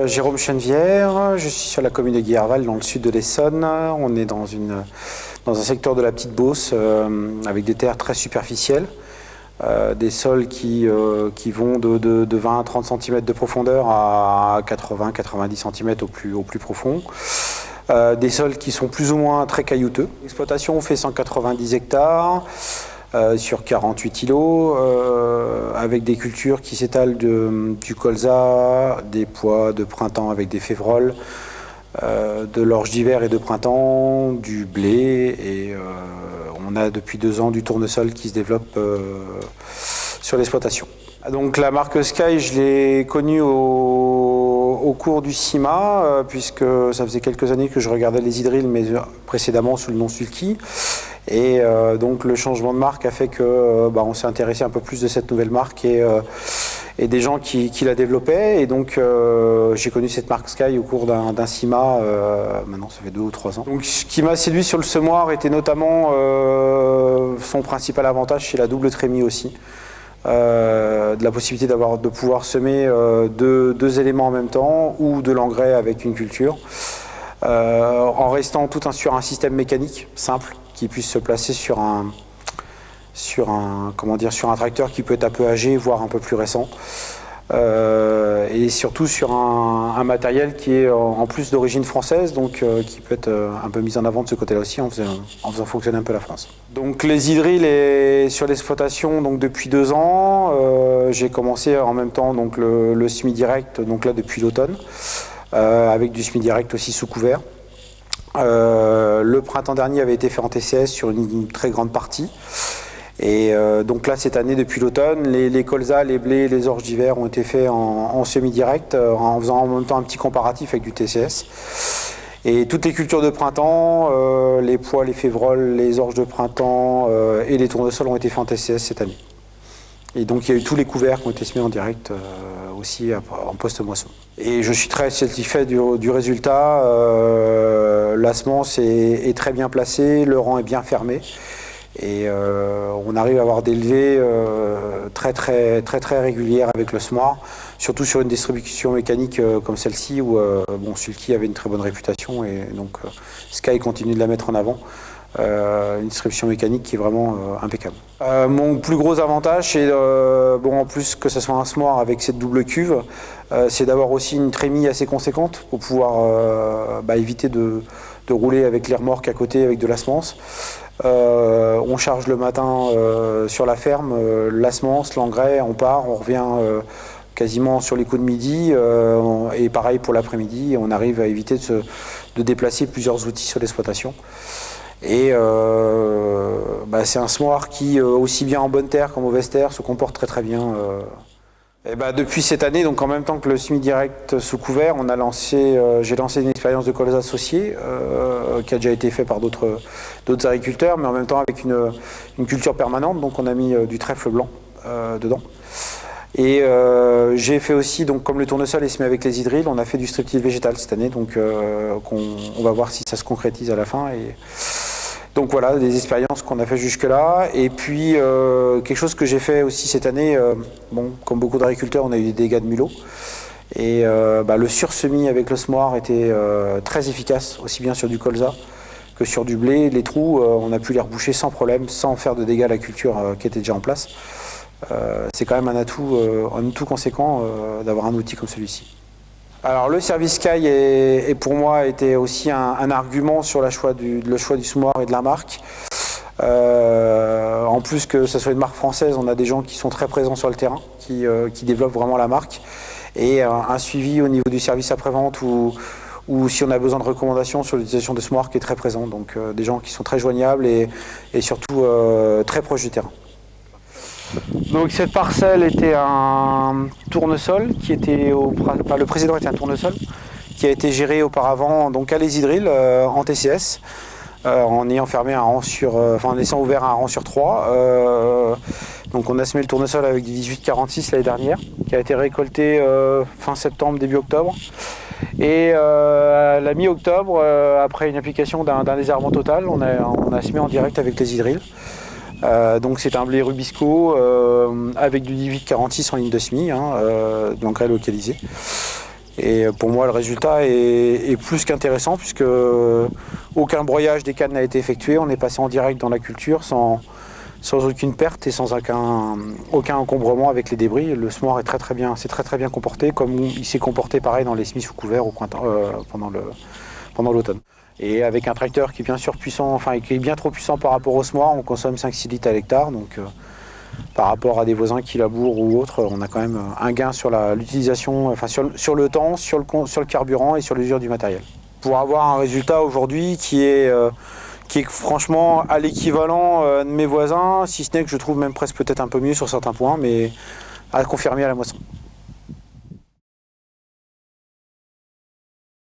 Jérôme Chenevière, je suis sur la commune de Guilherval dans le sud de l'Essonne. On est dans un secteur de la Petite Beauce avec des terres très superficielles, des sols qui vont de 20 à 30 cm de profondeur à 80-90 cm au plus profond. Des sols qui sont plus ou moins très caillouteux. L'exploitation fait 190 hectares. Sur 48 îlots, avec des cultures qui s'étalent du colza, des pois de printemps avec des févroles, de l'orge d'hiver et de printemps, du blé, et on a depuis 2 ans du tournesol qui se développe sur l'exploitation. Donc la marque Sky, je l'ai connue au cours du CIMA, puisque ça faisait quelques années que je regardais les hydrilles, mais précédemment sous le nom Sulky. Et donc le changement de marque a fait que on s'est intéressé un peu plus de cette nouvelle marque et des gens qui la développaient. Et donc j'ai connu cette marque Sky au cours d'un CIMA, maintenant ça fait 2 ou 3 ans. Donc ce qui m'a séduit sur le semoir était notamment son principal avantage, c'est la double trémie aussi. De la possibilité de pouvoir semer deux éléments en même temps ou de l'engrais avec une culture, en restant sur un système mécanique simple qui puisse se placer sur un tracteur qui peut être un peu âgé, voire un peu plus récent, et surtout sur un matériel qui est en plus d'origine française, donc qui peut être un peu mis en avant de ce côté-là aussi en faisant fonctionner un peu la France. Donc les hydrilles sur l'exploitation donc depuis 2 ans, j'ai commencé en même temps donc le semi-direct, donc là depuis l'automne, avec du semi-direct aussi sous couvert. Le printemps dernier avait été fait en TCS sur une très grande partie. Et donc là, cette année, depuis l'automne, les colzas, les blés, les orges d'hiver ont été faits en semi-direct, en faisant en même temps un petit comparatif avec du TCS. Et toutes les cultures de printemps, les pois, les févroles, les orges de printemps et les tournesols ont été faits en TCS cette année. Et donc il y a eu tous les couverts qui ont été semés en direct aussi en post-moisson. Et je suis très satisfait du résultat. La semence est très bien placée, le rang est bien fermé. Et on arrive à avoir des levées très régulières avec le semoir, surtout sur une distribution mécanique comme celle-ci où Sulky avait une très bonne réputation et donc Sky continue de la mettre en avant. Une distribution mécanique qui est vraiment impeccable. Mon plus gros avantage, c'est en plus que ce soit un semoir avec cette double cuve, c'est d'avoir aussi une trémie assez conséquente pour pouvoir éviter de rouler avec les remorques à côté avec de la semence. On charge le matin sur la ferme, la semence, l'engrais, on part, on revient quasiment sur les coups de midi, et pareil pour l'après-midi, on arrive à éviter de déplacer plusieurs outils sur l'exploitation. Et c'est un semoir qui, aussi bien en bonne terre qu'en mauvaise terre, se comporte très bien. Depuis cette année, donc en même temps que le semi-direct sous couvert, j'ai lancé une expérience de colza associée qui a déjà été faite par d'autres agriculteurs, mais en même temps avec une culture permanente. Donc on a mis du trèfle blanc dedans. Et j'ai fait aussi, donc comme le tournesol est semé avec les hydrilles, on a fait du striptease végétal cette année, donc on va voir si ça se concrétise à la fin. Donc voilà, des expériences qu'on a fait jusque-là. Et puis, quelque chose que j'ai fait aussi cette année, comme beaucoup d'agriculteurs, on a eu des dégâts de mulot. Et le sursemis avec le semoir était très efficace, aussi bien sur du colza que sur du blé. Les trous, on a pu les reboucher sans problème, sans faire de dégâts à la culture qui était déjà en place. C'est quand même un atout conséquent d'avoir un outil comme celui-ci. Alors le service Sky pour moi était aussi un argument sur le choix du semoir et de la marque. En plus que ce soit une marque française, on a des gens qui sont très présents sur le terrain, qui développent vraiment la marque. Et un suivi au niveau du service après-vente ou si on a besoin de recommandations sur l'utilisation de semoirs qui est très présent. Donc des gens qui sont très joignables et surtout très proches du terrain. Donc cette parcelle était un tournesol le précédent était un tournesol qui a été géré auparavant donc à les hydrilles en TCS, en ayant fermé en laissant ouvert un rang sur 3. Donc on a semé le tournesol avec du 1846 l'année dernière, qui a été récolté fin septembre, début octobre. Et à la mi-octobre, après une application d'un désherbant total, on a semé en direct avec les hydrilles. Donc c'est un blé Rubisco avec du 1846 en ligne de semis, de l'engrais localisé. Et pour moi, le résultat est plus qu'intéressant puisque aucun broyage des cannes n'a été effectué. On est passé en direct dans la culture sans aucune perte et sans aucun encombrement avec les débris. Le semoir est s'est très bien comporté, comme il s'est comporté pareil dans les semis sous couvert pendant l'automne. Et avec un tracteur qui est bien sûr puissant, enfin qui est bien trop puissant par rapport au semoir, on consomme 5-6 litres à l'hectare. Donc par rapport à des voisins qui labourent ou autres, on a quand même un gain sur l'utilisation, enfin sur le temps, sur le carburant et sur l'usure du matériel. Pour avoir un résultat aujourd'hui qui est franchement à l'équivalent de mes voisins, si ce n'est que je trouve même presque peut-être un peu mieux sur certains points, mais à confirmer à la moisson.